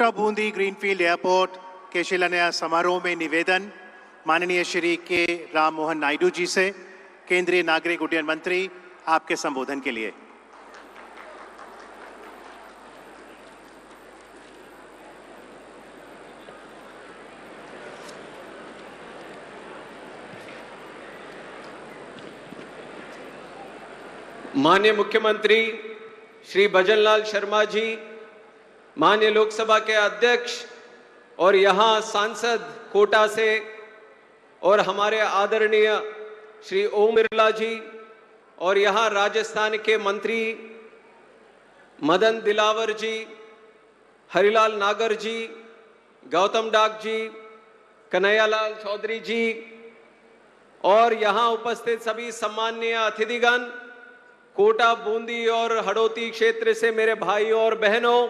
Kota Bundi greenfield airport के शिलान्यास समारोह में निवेदन माननीय श्री के राम मोहन नायडू जी से। केंद्रीय नागरिक उड्डयन मंत्री आपके संबोधन के लिए। माननीय मुख्यमंत्री श्री भजनलाल शर्मा जी, माननीय लोकसभा के अध्यक्ष और यहाँ सांसद कोटा से, और हमारे आदरणीय श्री ओम बिरला जी, और यहाँ राजस्थान के मंत्री मदन दिलावर जी, हरिलाल नागर जी, गौतम डाक जी, कन्हैयालाल चौधरी जी, और यहाँ उपस्थित सभी सम्माननीय अतिथिगण, कोटा बूंदी और हड़ौती क्षेत्र से मेरे भाइयों और बहनों,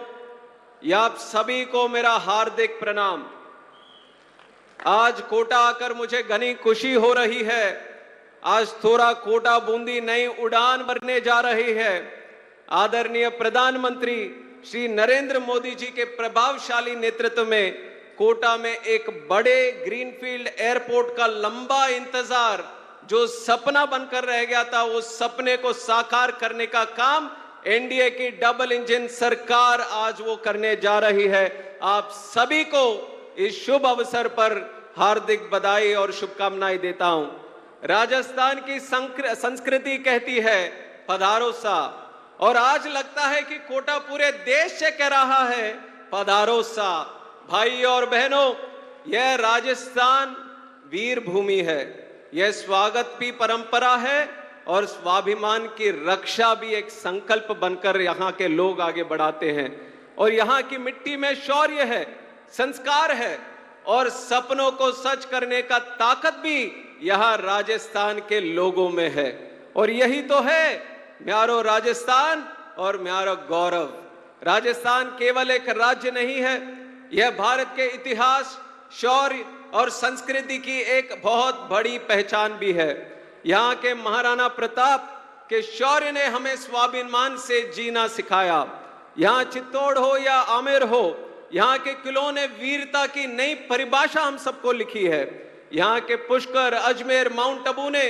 या आप सभी को मेरा हार्दिक प्रणाम। आज कोटा आकर मुझे घनी खुशी हो रही है। आज थोड़ा कोटा बूंदी नई उड़ान भरने जा रही है। आदरणीय प्रधानमंत्री श्री नरेंद्र मोदी जी के प्रभावशाली नेतृत्व में कोटा में एक बड़े ग्रीनफील्ड एयरपोर्ट का लंबा इंतजार, जो सपना बनकर रह गया था, उस सपने को साकार करने का काम एनडीए की डबल इंजन सरकार आज वो करने जा रही है। आप सभी को इस शुभ अवसर पर हार्दिक बधाई और शुभकामनाएं देता हूं। राजस्थान की संस्कृति कहती है पधारो सा, और आज लगता है कि कोटा पूरे देश से कह रहा है पधारो सा। भाई और बहनों, यह राजस्थान वीर भूमि है। यह स्वागत की परंपरा है और स्वाभिमान की रक्षा भी एक संकल्प बनकर यहाँ के लोग आगे बढ़ाते हैं। और यहाँ की मिट्टी में शौर्य है, संस्कार है, और सपनों को सच करने का ताकत भी यहाँ राजस्थान के लोगों में है। और यही तो है म्यारो राजस्थान और म्यारो गौरव। राजस्थान केवल एक राज्य नहीं है, यह भारत के इतिहास, शौर्य और संस्कृति की एक बहुत बड़ी पहचान भी है। यहाँ के महाराणा प्रताप के शौर्य ने हमें स्वाभिमान से जीना सिखाया। यहाँ चित्तौड़ हो या आमेर हो, यहाँ के किलों ने वीरता की नई परिभाषा हम सबको लिखी है। यहाँ के पुष्कर, अजमेर, माउंट आबू ने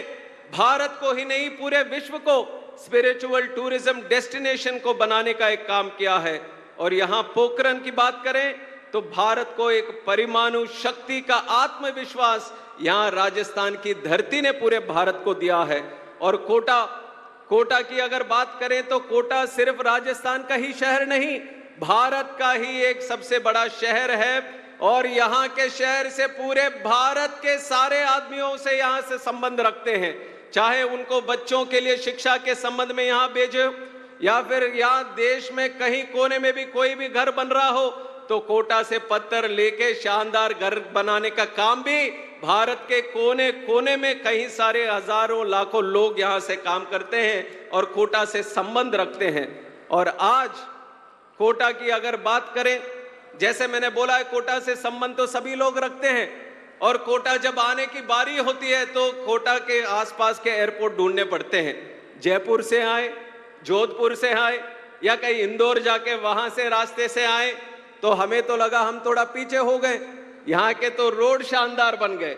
भारत को ही नहीं पूरे विश्व को स्पिरिचुअल टूरिज्म डेस्टिनेशन को बनाने का एक काम किया है। और यहाँ पोखरण की बात करें तो भारत को एक परमाणु शक्ति का आत्मविश्वास यहाँ राजस्थान की धरती ने पूरे भारत को दिया है। और कोटा की अगर बात करें तो कोटा सिर्फ राजस्थान का ही शहर नहीं, भारत का ही एक सबसे बड़ा शहर है। और यहाँ के शहर से पूरे भारत के सारे आदमियों से यहाँ से संबंध रखते हैं, चाहे उनको बच्चों के लिए शिक्षा के संबंध में यहाँ भेजे, या फिर यहाँ देश में कहीं कोने में भी कोई भी घर बन रहा हो तो कोटा से पत्थर लेके शानदार घर बनाने का काम भी भारत के कोने कोने में कई सारे हजारों लाखों लोग यहाँ से काम करते हैं और कोटा से संबंध रखते हैं। और आज कोटा की अगर बात करें, जैसे मैंने बोला है, कोटा से संबंध तो सभी लोग रखते हैं। और कोटा जब आने की बारी होती है तो कोटा के आसपास के एयरपोर्ट ढूंढने पड़ते हैं। जयपुर से आए, जोधपुर से आए, या कहीं इंदौर जाके वहां से रास्ते से आए, तो हमें तो लगा हम थोड़ा पीछे हो गए। यहाँ के तो रोड शानदार बन गए,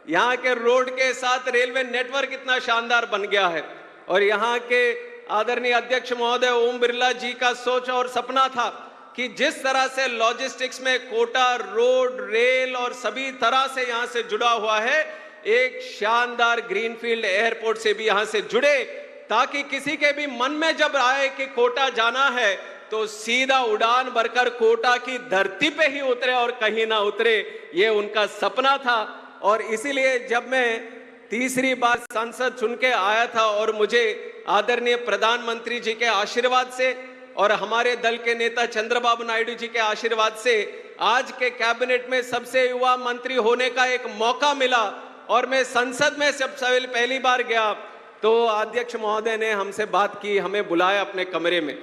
यहाँ के रोड के साथ रेलवे नेटवर्क इतना शानदार बन गया है। और यहाँ के आदरणीय अध्यक्ष महोदय ओम बिरला जी का सोच और सपना था कि जिस तरह से लॉजिस्टिक्स में कोटा रोड, रेल और सभी तरह से यहाँ से जुड़ा हुआ है, एक शानदार ग्रीनफील्ड एयरपोर्ट से भी यहाँ से जुड़े, ताकि किसी के भी मन में जब आए कि कोटा जाना है तो सीधा उड़ान भरकर कोटा की धरती पे ही उतरे और कहीं ना उतरे। ये उनका सपना था। और इसीलिए जब मैं तीसरी बार सांसद चुन के आया था और मुझे आदरणीय प्रधानमंत्री जी के आशीर्वाद से और हमारे दल के नेता चंद्रबाबू नायडू जी के आशीर्वाद से आज के कैबिनेट में सबसे युवा मंत्री होने का एक मौका मिला, और मैं संसद में सबसे पहली बार गया तो अध्यक्ष महोदय ने हमसे बात की, हमें बुलाया अपने कमरे में,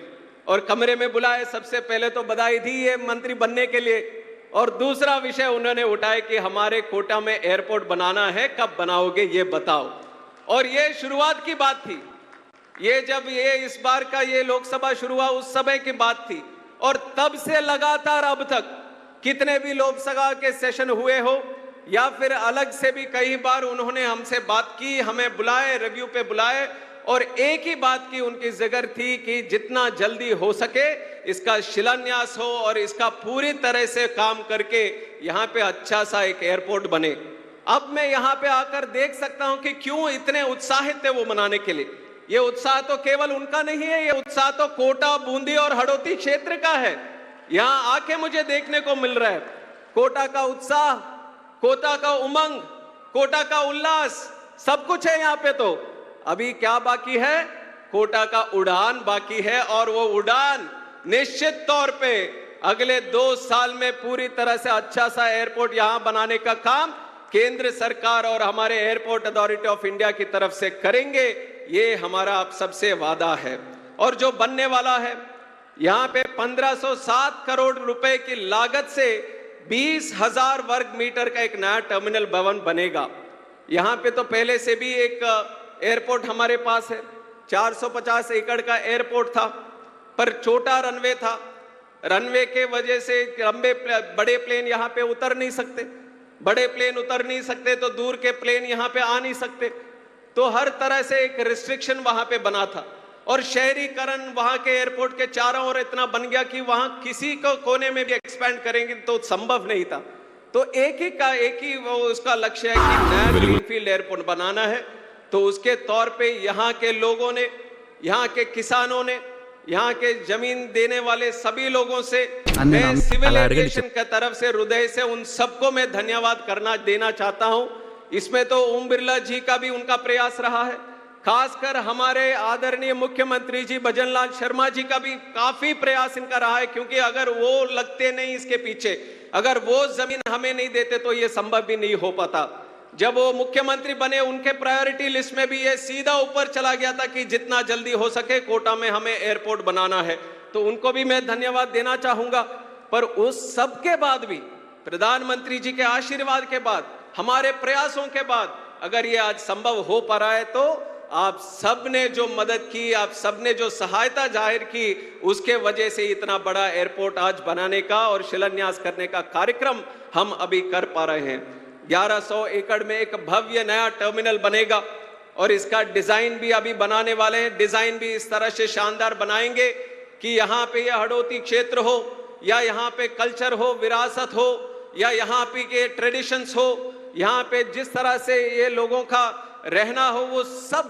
और कमरे में बुलाए। सबसे पहले तो बधाई दी ये मंत्री बनने के लिए, और दूसरा विषय उन्होंने उठाया कि हमारे कोटा में एयरपोर्ट बनाना है, कब बनाओगे ये बताओ। और ये शुरुआत की बात थी, ये जब ये इस बार का ये लोकसभा शुरू हुआ उस समय की बात थी। और तब से लगातार अब तक कितने भी लोकसभा के सेशन हुए हो या फिर अलग से भी कई बार उन्होंने हमसे बात की, हमें बुलाए, रिव्यू पे बुलाए, और एक ही बात की उनकी जिगर थी कि जितना जल्दी हो सके इसका शिलान्यास हो और इसका पूरी तरह से काम करके यहाँ पे अच्छा सा एक एयरपोर्ट बने। अब मैं यहाँ पे आकर देख सकता हूं कि क्यों इतने उत्साहित थे वो मनाने के लिए। ये उत्साह तो केवल उनका नहीं है, ये उत्साह तो कोटा, बूंदी और हड़ौती क्षेत्र का है। यहाँ आके मुझे देखने को मिल रहा है कोटा का उत्साह, कोटा का उमंग, कोटा का उल्लास, सब कुछ है यहाँ पे। तो अभी क्या बाकी है? कोटा का उड़ान बाकी है, और वो उड़ान निश्चित तौर पे अगले 2 साल में पूरी तरह से अच्छा सा एयरपोर्ट यहां बनाने का काम केंद्र सरकार और हमारे एयरपोर्ट अथॉरिटी ऑफ इंडिया की तरफ से करेंगे। ये हमारा आप सबसे वादा है। और जो बनने वाला है, यहां पे 1507 करोड़ रुपए की लागत से 20,000 वर्ग मीटर का एक नया टर्मिनल भवन बनेगा। यहां पे तो पहले से भी एक एयरपोर्ट हमारे पास है, 450 एकड़ का एयरपोर्ट था, पर छोटा रनवे था। रनवे के वजह से बड़े प्लेन यहां पे उतर नहीं सकते, बड़े प्लेन उतर नहीं सकते तो दूर के प्लेन यहां पे आ नहीं सकते। तो हर तरह से एक रिस्ट्रिक्शन वहां पे बना था, और शहरीकरण वहां के एयरपोर्ट के चारों ओर इतना बन गया कि वहां किसी को कोने में भी एक्सपैंड करेंगे तो संभव नहीं था। तो एक ही वो उसका लक्ष्य है कि नया ग्रीनफील्ड एयरपोर्ट बनाना है। तो उसके तौर पे यहाँ के लोगों ने, यहाँ के किसानों ने, यहाँ के जमीन देने वाले सभी लोगों से मैं सिविल एविएशन की तरफ से हृदय से उन सबको मैं धन्यवाद देना चाहता हूँ। इसमें तो ओम बिरला जी का भी उनका प्रयास रहा है, खासकर हमारे आदरणीय मुख्यमंत्री जी भजन लाल शर्मा जी का भी काफी प्रयास इनका रहा है, क्योंकि अगर वो लगते नहीं इसके पीछे, अगर वो जमीन हमें नहीं देते तो ये संभव भी नहीं हो पाता। जब वो मुख्यमंत्री बने उनके प्रायोरिटी लिस्ट में भी ये सीधा ऊपर चला गया था कि जितना जल्दी हो सके कोटा में हमें एयरपोर्ट बनाना है। तो उनको भी मैं धन्यवाद देना चाहूंगा। पर उस सब के बाद भी, प्रधानमंत्री जी के आशीर्वाद के बाद, हमारे प्रयासों के बाद अगर ये आज संभव हो पा रहा है तो आप सबने जो मदद की, आप सबने जो सहायता जाहिर की, उसके वजह से इतना बड़ा एयरपोर्ट आज बनाने का और शिलान्यास करने का कार्यक्रम हम अभी कर पा रहे हैं। 1100 एकड़ में एक भव्य नया टर्मिनल बनेगा, और इसका डिजाइन भी अभी बनाने वाले हैं। डिजाइन भी इस तरह से शानदार बनाएंगे कि यहाँ पे ये हड़ौती क्षेत्र हो, या यहाँ पे कल्चर हो, विरासत हो, या यहाँ पे के ट्रेडिशंस हो, यहाँ पे जिस तरह से ये लोगों का रहना हो, वो सब,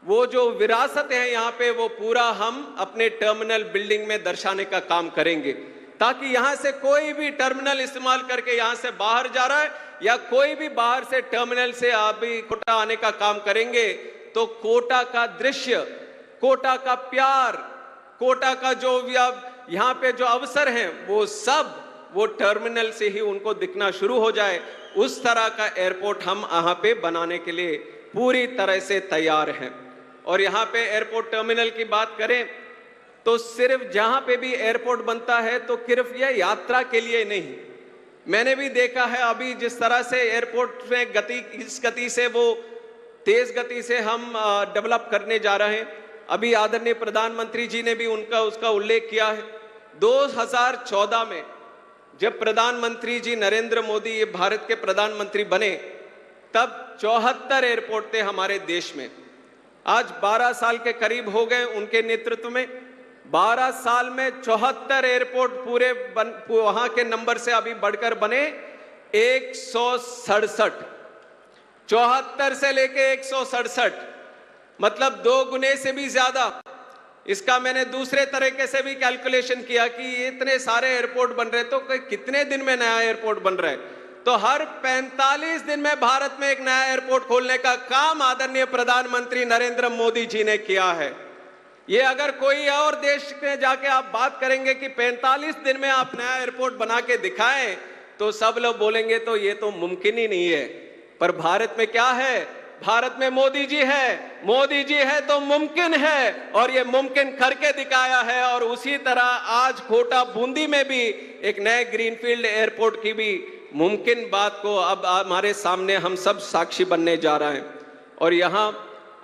वो जो विरासत है यहाँ पे, वो पूरा हम अपने टर्मिनल बिल्डिंग में दर्शाने का काम करेंगे, ताकि यहां से कोई भी टर्मिनल इस्तेमाल करके यहां से बाहर जा रहा है, या कोई भी बाहर से टर्मिनल से अभी कोटा आने का काम करेंगे तो कोटा का दृश्य, कोटा का प्यार, कोटा का जो यहाँ पे जो अवसर हैं वो सब वो टर्मिनल से ही उनको दिखना शुरू हो जाए। उस तरह का एयरपोर्ट हम यहाँ पे बनाने के लिए पूरी तरह से तैयार हैं। और यहाँ पे एयरपोर्ट टर्मिनल की बात करें तो सिर्फ जहां पे भी एयरपोर्ट बनता है तो सिर्फ यह यात्रा के लिए नहीं, मैंने भी देखा है अभी जिस तरह से एयरपोर्ट में इस गति से वो तेज गति से हम डेवलप करने जा रहे हैं। अभी आदरणीय प्रधानमंत्री जी ने भी उसका उल्लेख किया है। 2014 में जब प्रधानमंत्री जी नरेंद्र मोदी ये भारत के प्रधानमंत्री बने, तब 74 एयरपोर्ट थे हमारे देश में। आज 12 साल के करीब हो गए उनके नेतृत्व में। 12 साल में 74 एयरपोर्ट पूरे वहां के नंबर से अभी बढ़कर बने 167। 74 से लेके 167, मतलब 2 गुने से भी ज्यादा। इसका मैंने दूसरे तरीके से भी कैलकुलेशन किया कि इतने सारे एयरपोर्ट बन रहे तो कितने दिन में नया एयरपोर्ट बन रहा है। तो हर 45 दिन में भारत में एक नया एयरपोर्ट खोलने का काम आदरणीय प्रधानमंत्री नरेंद्र मोदी जी ने किया है। ये अगर कोई और देश में जाके आप बात करेंगे कि 45 दिन में आप नया एयरपोर्ट बना के दिखाएं तो सब लोग बोलेंगे तो ये तो मुमकिन ही नहीं है। पर भारत में क्या है? भारत में मोदी जी है। मोदी जी है तो मुमकिन है, और ये मुमकिन करके दिखाया है। और उसी तरह आज कोटा बूंदी में भी एक नए ग्रीनफील्ड एयरपोर्ट की भी मुमकिन बात को अब हमारे सामने हम सब साक्षी बनने जा रहे हैं। और यहाँ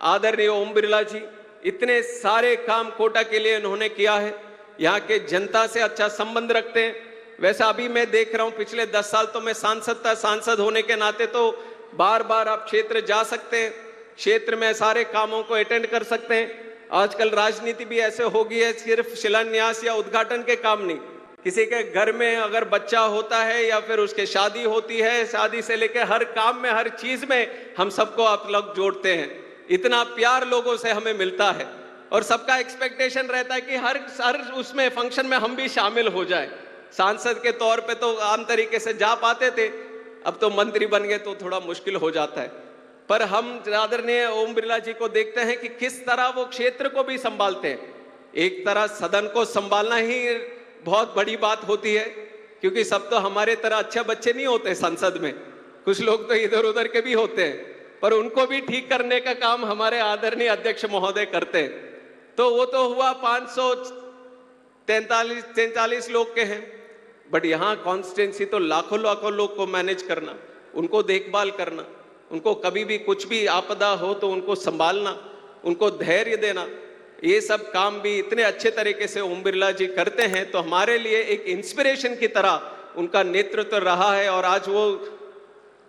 आदरणीय ओम बिरला जी इतने सारे काम कोटा के लिए उन्होंने किया है। यहाँ के जनता से अच्छा संबंध रखते हैं, वैसे अभी मैं देख रहा हूं पिछले 10 साल तो मैं सांसद था, सांसद होने के नाते तो बार बार आप क्षेत्र जा सकते हैं, क्षेत्र में सारे कामों को अटेंड कर सकते हैं। आजकल राजनीति भी ऐसे हो गई है, सिर्फ शिलान्यास या उद्घाटन के काम नहीं, किसी के घर में अगर बच्चा होता है या फिर उसके शादी होती है, शादी से लेकर हर काम में, हर चीज में हम सबको आप लोग जोड़ते हैं। इतना प्यार लोगों से हमें मिलता है और सबका एक्सपेक्टेशन रहता है कि हर उसमें फंक्शन में हम भी शामिल हो जाए। सांसद के तौर पे तो आम तरीके से जा पाते थे, अब तो मंत्री बन गए तो थोड़ा मुश्किल हो जाता है। पर हम आदरणीय ओम बिरला जी को देखते हैं कि किस तरह वो क्षेत्र को भी संभालते हैं। एक तरह सदन को संभालना ही बहुत बड़ी बात होती है, क्योंकि सब तो हमारे तरह अच्छे बच्चे नहीं होते संसद में, कुछ लोग तो इधर उधर के भी होते हैं, पर उनको भी ठीक करने का काम हमारे आदरणीय अध्यक्ष महोदय करते हैं। तो वो तो हुआ 543 लोग के हैं, बट यहाँ कॉन्स्टिट्यूंसी तो लाखों लाखों लोग को मैनेज करना, उनको देखभाल करना, उनको कभी भी कुछ भी आपदा हो तो उनको संभालना, उनको धैर्य देना, ये सब काम भी इतने अच्छे तरीके से ओम बिरला जी करते हैं। तो हमारे लिए एक इंस्पिरेशन की तरह उनका नेतृत्व रहा है और आज वो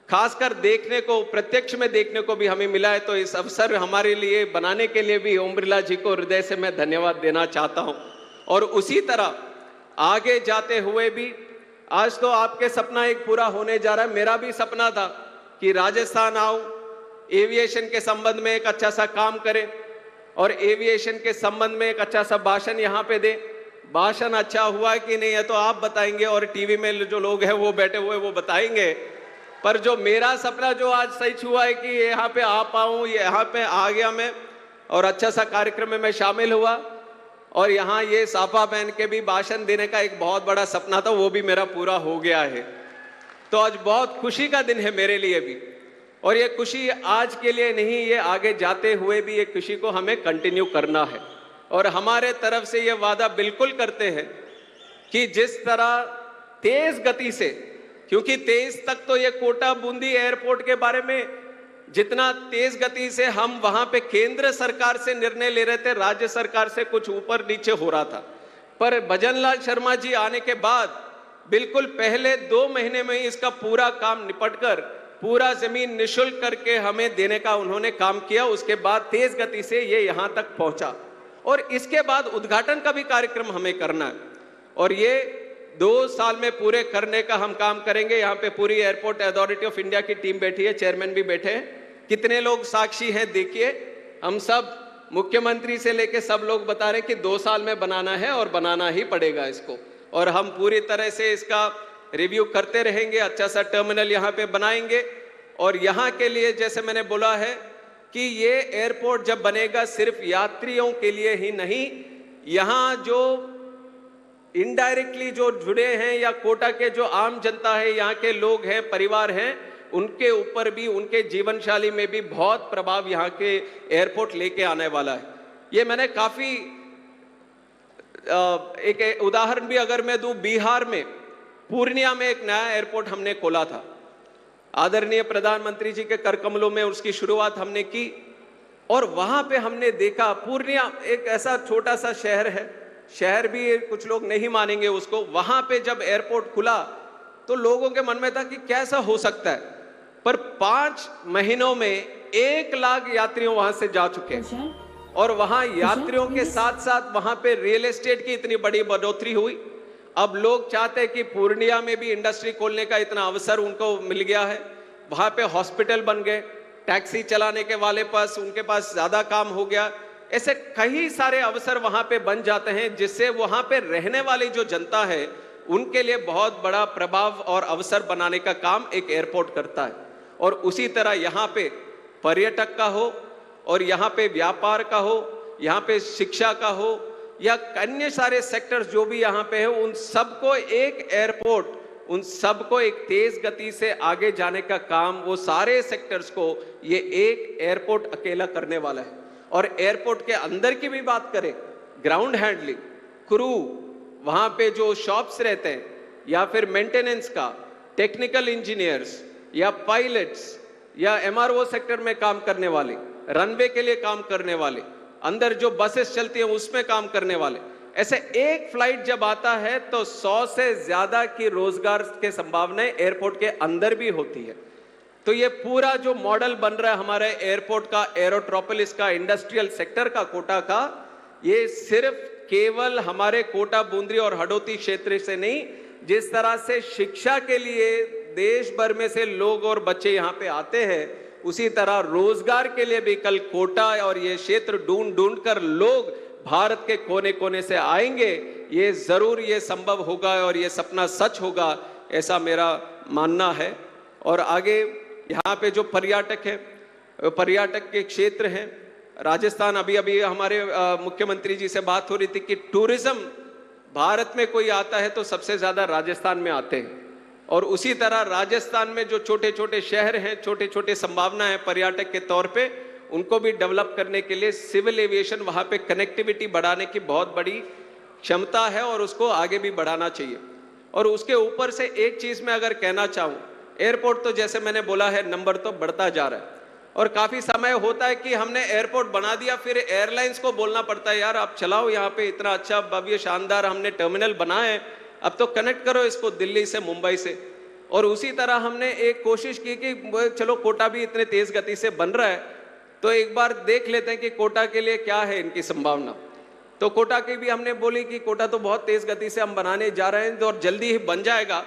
खासकर देखने को, प्रत्यक्ष में देखने को भी हमें मिला है। तो इस अवसर हमारे लिए बनाने के लिए भी ओम बिरला जी को हृदय से मैं धन्यवाद देना चाहता हूं। और उसी तरह आगे जाते हुए भी आज तो आपके सपना एक पूरा होने जा रहा है। मेरा भी सपना था कि राजस्थान आऊं, एविएशन के संबंध में एक अच्छा सा काम करें और एविएशन के संबंध में एक अच्छा सा भाषण यहाँ पे दे। भाषण अच्छा हुआ है कि नहीं है तो आप बताएंगे और टीवी में जो लोग हैं वो बैठे हुए वो बताएंगे। पर जो मेरा सपना जो आज सच हुआ है कि यहाँ पे आ पाऊँ, यहाँ पे आ गया मैं और अच्छा सा कार्यक्रम में मैं शामिल हुआ और यहाँ ये साफा पहन के भी भाषण देने का एक बहुत बड़ा सपना था, वो भी मेरा पूरा हो गया है। तो आज बहुत खुशी का दिन है मेरे लिए भी, और ये खुशी आज के लिए नहीं, ये आगे जाते हुए भी ये खुशी को हमें कंटिन्यू करना है। और हमारे तरफ से ये वादा बिल्कुल करते हैं कि जिस तरह तेज गति से, क्योंकि 23 तक तो ये कोटा बूंदी एयरपोर्ट के बारे में जितना तेज गति से हम वहां पे केंद्र सरकार से निर्णय ले रहे थे, राज्य सरकार से कुछ ऊपर नीचे हो रहा था, पर भजन लाल शर्मा जी आने के बाद बिल्कुल पहले 2 महीने में ही इसका पूरा काम निपटकर पूरा जमीन निशुल्क करके हमें देने का उन्होंने काम किया। उसके बाद तेज गति से ये यहां तक पहुंचा और इसके बाद उद्घाटन का भी कार्यक्रम हमें करना है और ये 2 साल में पूरे करने का हम काम करेंगे। यहाँ पे पूरी एयरपोर्ट अथॉरिटी ऑफ इंडिया की टीम बैठी है, चेयरमैन भी बैठे हैं, कितने लोग साक्षी हैं देखिए। हम सब मुख्यमंत्री से लेके सब लोग बता रहे हैं कि 2 साल में बनाना है और बनाना ही पड़ेगा इसको, और हम पूरी तरह से इसका रिव्यू करते रहेंगे। अच्छा सा टर्मिनल यहाँ पे बनाएंगे और यहाँ के लिए जैसे मैंने बोला है कि ये एयरपोर्ट जब बनेगा सिर्फ यात्रियों के लिए ही नहीं, यहाँ जो इनडायरेक्टली जो जुड़े हैं या कोटा के जो आम जनता है, यहाँ के लोग हैं, परिवार हैं, उनके ऊपर भी, उनके जीवन शैली में भी बहुत प्रभाव यहाँ के एयरपोर्ट लेके आने वाला है। ये मैंने काफी एक उदाहरण भी अगर मैं दूं, बिहार में पूर्णिया में एक नया एयरपोर्ट हमने खोला था, आदरणीय प्रधानमंत्री जी के कर कमलों में उसकी शुरुआत हमने की और वहां पे हमने देखा, पूर्णिया एक ऐसा छोटा सा शहर है, शहर भी कुछ लोग नहीं मानेंगे उसको, वहां पे जब एयरपोर्ट खुला तो लोगों के मन में था कि कैसा हो सकता है, पर 5 महीनों में 1 लाख यात्रियों वहां से जा चुके हैं और वहां यात्रियों के साथ साथ वहां पे रियल एस्टेट की इतनी बड़ी बढ़ोतरी हुई। अब लोग चाहते हैं कि पूर्णिया में भी इंडस्ट्री खोलने का इतना अवसर उनको मिल गया है, वहां पे हॉस्पिटल बन गए, टैक्सी चलाने के वाले पास उनके पास ज्यादा काम हो गया, ऐसे कई सारे अवसर वहां पे बन जाते हैं जिससे वहां पे रहने वाली जो जनता है उनके लिए बहुत बड़ा प्रभाव और अवसर बनाने का काम एक एयरपोर्ट करता है। और उसी तरह यहाँ पे पर्यटक का हो और यहाँ पे व्यापार का हो, यहाँ पे शिक्षा का हो या अन्य सारे सेक्टर्स जो भी यहाँ पे है, उन सबको एक एयरपोर्ट, उन सबको एक तेज गति से आगे जाने का काम, वो सारे सेक्टर्स को ये एक एयरपोर्ट अकेला करने वाला है। और एयरपोर्ट के अंदर की भी बात करें, ग्राउंड हैंडलिंग, क्रू, वहां पे जो शॉप्स रहते हैं या फिर मेंटेनेंस का, टेक्निकल इंजीनियर्स या पायलट्स या एमआरओ सेक्टर में काम करने वाले, रनवे के लिए काम करने वाले, अंदर जो बसेस चलती हैं उसमें काम करने वाले, ऐसे एक फ्लाइट जब आता है तो 100 से ज्यादा की रोजगार के संभावनाएं एयरपोर्ट के अंदर भी होती है। तो ये पूरा जो मॉडल बन रहा है हमारे एयरपोर्ट का, एरोट्रोपोलिस का, इंडस्ट्रियल सेक्टर का, कोटा का, ये सिर्फ केवल हमारे कोटा, बूंदी और हडोती क्षेत्र से नहीं, जिस तरह से शिक्षा के लिए देश भर में से लोग और बच्चे यहाँ पे आते हैं, उसी तरह रोजगार के लिए भी कल कोटा और ये क्षेत्र ढूंढ ढूंढ कर लोग भारत के कोने कोने से आएंगे। ये जरूर ये संभव होगा और ये सपना सच होगा, ऐसा मेरा मानना है। और आगे यहाँ पे जो पर्यटक है, पर्यटक के क्षेत्र हैं, राजस्थान, अभी अभी हमारे मुख्यमंत्री जी से बात हो रही थी कि टूरिज्म भारत में कोई आता है तो सबसे ज्यादा राजस्थान में आते हैं। और उसी तरह राजस्थान में जो छोटे छोटे शहर हैं, छोटे छोटे संभावना है पर्यटक के तौर पे, उनको भी डेवलप करने के लिए सिविल एविएशन, वहां पे कनेक्टिविटी बढ़ाने की बहुत बड़ी क्षमता है और उसको आगे भी बढ़ाना चाहिए। और उसके ऊपर से एक चीज मैं अगर कहना चाहूं, एयरपोर्ट तो जैसे मैंने बोला है नंबर तो बढ़ता जा रहा है और काफी समय होता है कि हमने एयरपोर्ट बना दिया, फिर एयरलाइंस को बोलना पड़ता है यार आप चलाओ, यहाँ पे इतना अच्छा भव्य शानदार हमने टर्मिनल बनाए हैं, अब तो कनेक्ट करो इसको दिल्ली से, मुंबई से। और उसी तरह हमने एक कोशिश की कि चलो कोटा भी इतने तेज गति से बन रहा है तो एक बार देख लेते हैं कि कोटा के लिए क्या है इनकी संभावना। तो कोटा की भी हमने बोली कि कोटा तो बहुत तेज गति से हम बनाने जा रहे हैं और जल्दी ही बन जाएगा,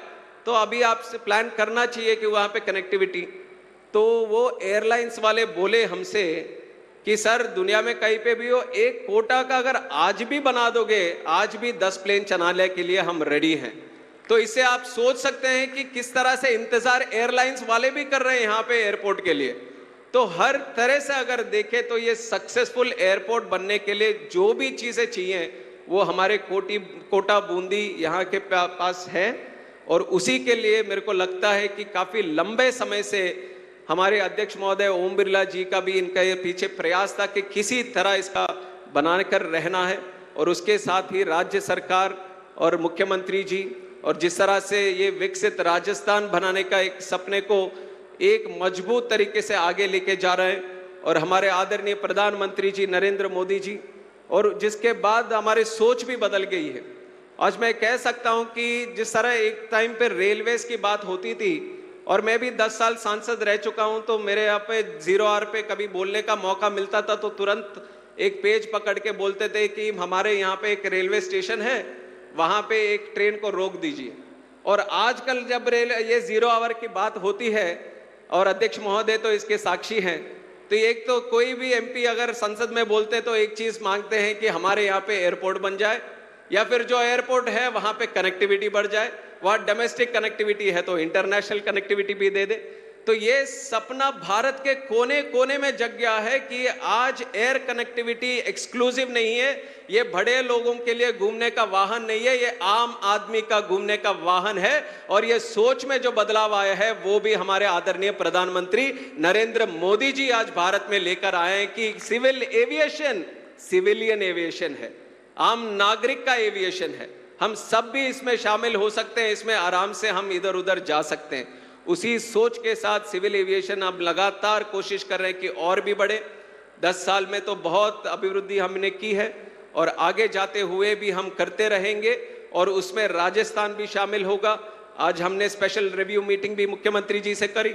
तो अभी आपसे प्लान करना चाहिए कि वहां पे कनेक्टिविटी। तो वो एयरलाइंस वाले बोले हमसे कि सर दुनिया में कहीं पे भी हो, एक कोटा का अगर आज भी बना दोगे, आज भी 10 प्लेन चलाने के लिए हम रेडी हैं। तो इससे आप सोच सकते हैं कि किस तरह से इंतजार एयरलाइंस वाले भी कर रहे हैं यहाँ पे एयरपोर्ट के लिए। तो हर तरह से अगर देखें तो ये सक्सेसफुल एयरपोर्ट बनने के लिए जो भी चीजें चाहिए वो हमारे कोटा बूंदी यहाँ के पास है। और उसी के लिए मेरे को लगता है कि काफी लंबे समय से हमारे अध्यक्ष महोदय ओम बिरला जी का भी इनका ये पीछे प्रयास था कि किसी तरह इसका बनाकर रहना है। और उसके साथ ही राज्य सरकार और मुख्यमंत्री जी और जिस तरह से ये विकसित राजस्थान बनाने का एक सपने को एक मजबूत तरीके से आगे लेके जा रहे हैं, और हमारे आदरणीय प्रधानमंत्री जी नरेंद्र मोदी जी, और जिसके बाद हमारी सोच भी बदल गई है। आज मैं कह सकता हूं कि जिस तरह एक टाइम पे रेलवेज की बात होती थी, और मैं भी 10 साल सांसद रह चुका हूं, तो मेरे यहाँ पे 0 आवर पे कभी बोलने का मौका मिलता था तो तुरंत एक पेज पकड़ के बोलते थे कि हमारे यहाँ पे एक रेलवे स्टेशन है, वहां पे एक ट्रेन को रोक दीजिए। और आजकल जब ये 0 आवर की बात होती है, और अध्यक्ष महोदय तो इसके साक्षी हैं, तो एक तो कोई भी एमपी अगर संसद में बोलते तो एक चीज मांगते हैं कि हमारे यहाँ पे एयरपोर्ट बन जाए, या फिर जो एयरपोर्ट है वहां पे कनेक्टिविटी बढ़ जाए, वहां डोमेस्टिक कनेक्टिविटी है तो इंटरनेशनल कनेक्टिविटी भी दे दे। तो ये सपना भारत के कोने कोने में जग गया है कि आज एयर कनेक्टिविटी एक्सक्लूसिव नहीं है, ये बड़े लोगों के लिए घूमने का वाहन नहीं है, ये आम आदमी का घूमने का वाहन है। और ये सोच में जो बदलाव आया है वो भी हमारे आदरणीय प्रधानमंत्री नरेंद्र मोदी जी आज भारत में लेकर आए हैं कि सिविल एविएशन सिविलियन एविएशन है, आम नागरिक का एविएशन है, हम सब भी इसमें शामिल हो सकते हैं, इसमें आराम से हम इधर उधर जा सकते हैं। उसी सोच के साथ सिविल एविएशन अब लगातार कोशिश कर रहे हैं कि और भी बढ़े। 10 साल में तो बहुत अभिवृद्धि हमने की है और आगे जाते हुए भी हम करते रहेंगे, और उसमें राजस्थान भी शामिल होगा। आज हमने स्पेशल रिव्यू मीटिंग भी मुख्यमंत्री जी से करी।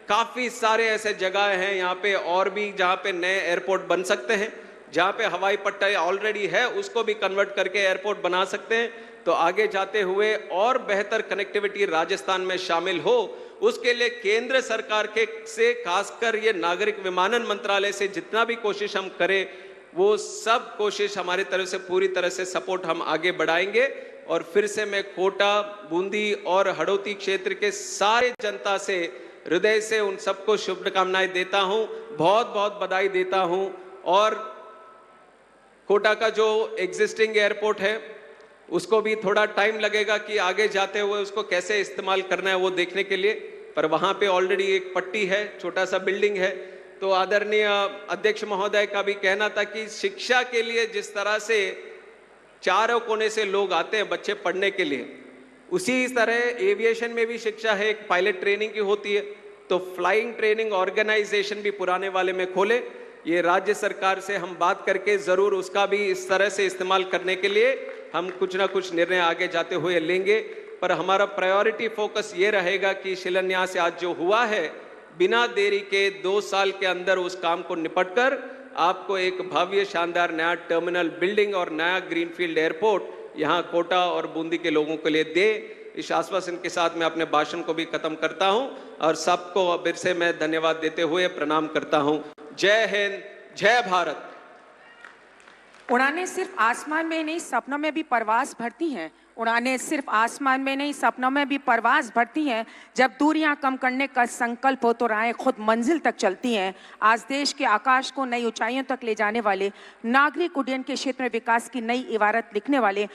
काफी सारे ऐसे जगह हैं यहाँ पे और भी जहाँ पे नए एयरपोर्ट बन सकते हैं, जहाँ पे हवाई पट्टा ऑलरेडी है उसको भी कन्वर्ट करके एयरपोर्ट बना सकते हैं। तो आगे जाते हुए और बेहतर कनेक्टिविटी राजस्थान में शामिल हो, उसके लिए केंद्र सरकार के से खासकर ये नागरिक विमानन मंत्रालय से जितना भी कोशिश हम करें, वो सब कोशिश हमारी तरफ से पूरी तरह से सपोर्ट हम आगे बढ़ाएंगे। और फिर से मैं कोटा, बूंदी और हडोती क्षेत्र के सारे जनता से हृदय से उन सबको शुभकामनाएं देता हूं, बहुत बहुत बधाई देता हूं। और कोटा का जो एग्जिस्टिंग एयरपोर्ट है उसको भी थोड़ा टाइम लगेगा कि आगे जाते हुए उसको कैसे इस्तेमाल करना है वो देखने के लिए, पर वहां पे ऑलरेडी एक पट्टी है, छोटा सा बिल्डिंग है। तो आदरणीय अध्यक्ष महोदय का भी कहना था कि शिक्षा के लिए जिस तरह से चारों कोने से लोग आते हैं बच्चे पढ़ने के लिए, उसी तरह एविएशन में भी शिक्षा है, एक पायलट ट्रेनिंग की होती है। तो फ्लाइंग ट्रेनिंग ऑर्गेनाइजेशन भी पुराने वाले में खोले, ये राज्य सरकार से हम बात करके जरूर उसका भी इस तरह से इस्तेमाल करने के लिए हम कुछ ना कुछ निर्णय आगे जाते हुए लेंगे, पर हमारा प्रायोरिटी फोकस ये रहेगा कि शिलान्यास आज जो हुआ है, बिना देरी के 2 साल के अंदर उस काम को निपटकर आपको एक भव्य शानदार नया टर्मिनल बिल्डिंग और नया ग्रीनफील्ड एयरपोर्ट यहाँ कोटा और बूंदी के लोगों के लिए दे। इस आश्वासन के साथ मैं अपने भाषण को भी खत्म करता हूं और सबको फिर से मैं धन्यवाद देते हुए प्रणाम करता हूं। जय हिंद, जय भारत। उड़ानें सिर्फ आसमान में नहीं सपनों में भी परवाज भरती हैं। उड़ानें सिर्फ आसमान में नहीं सपनों में भी परवाज भरती हैं। जब दूरियां कम करने का संकल्प हो तो राहें खुद मंजिल तक चलती हैं। आज देश के आकाश को नई ऊंचाइयों तक ले जाने वाले नागरिक उड्डयन के क्षेत्र में विकास की नई इबारत लिखने वाले